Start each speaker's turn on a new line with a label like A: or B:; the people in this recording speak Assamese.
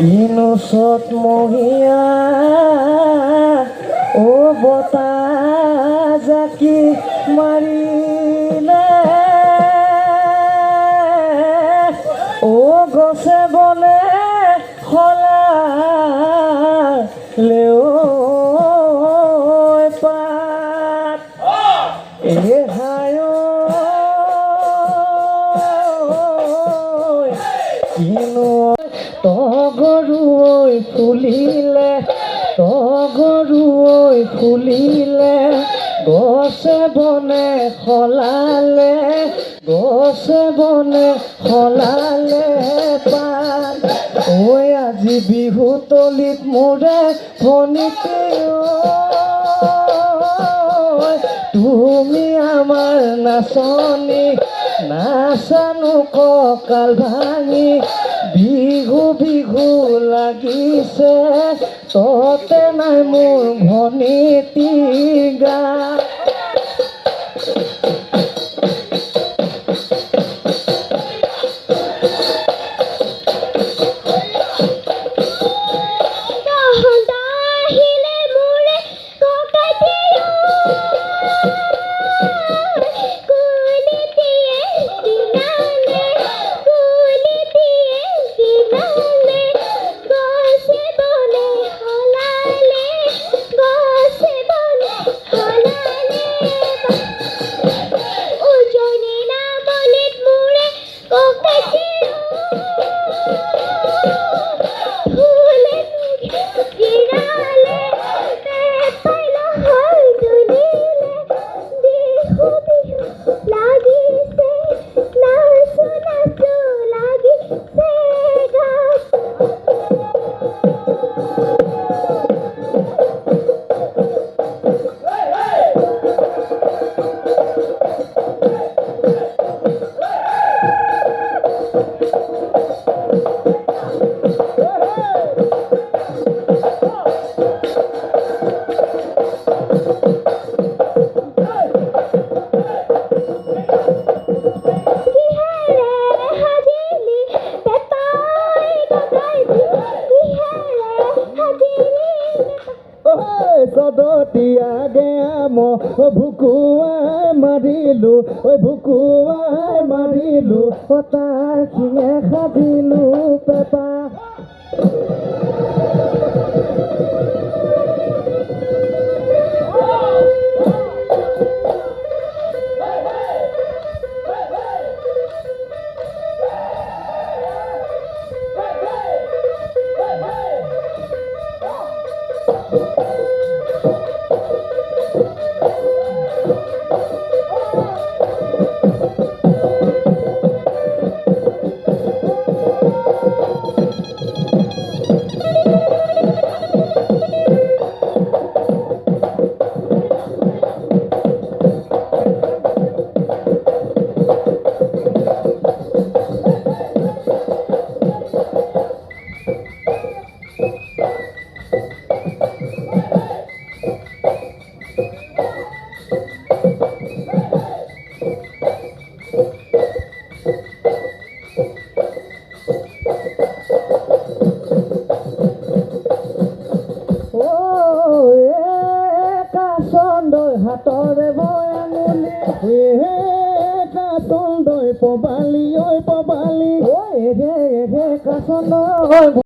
A: কিনো চত মহিয়া ও বতাহ জাকি মাৰিলে ও গছে বনে সলালে পাত কিনো তগৰুঐ ফুলিলে গছে বনে সলালে পাত ঐ আজি বিহু তলিত মোৰে ভনিকে তুমি আমাৰ নাচনী নাচানো কঁকাল ভাঙি বিহু বিহু লাগিছে ততে নাই মোৰ ভনীতি গা চদতিয়াগে ভুকুৱাই মাৰিলো তাৰ শিঙে সাজিলো পেপা হাতৰে বৈ আঙুলি কাচল দৈ পবালি ঐ কাচল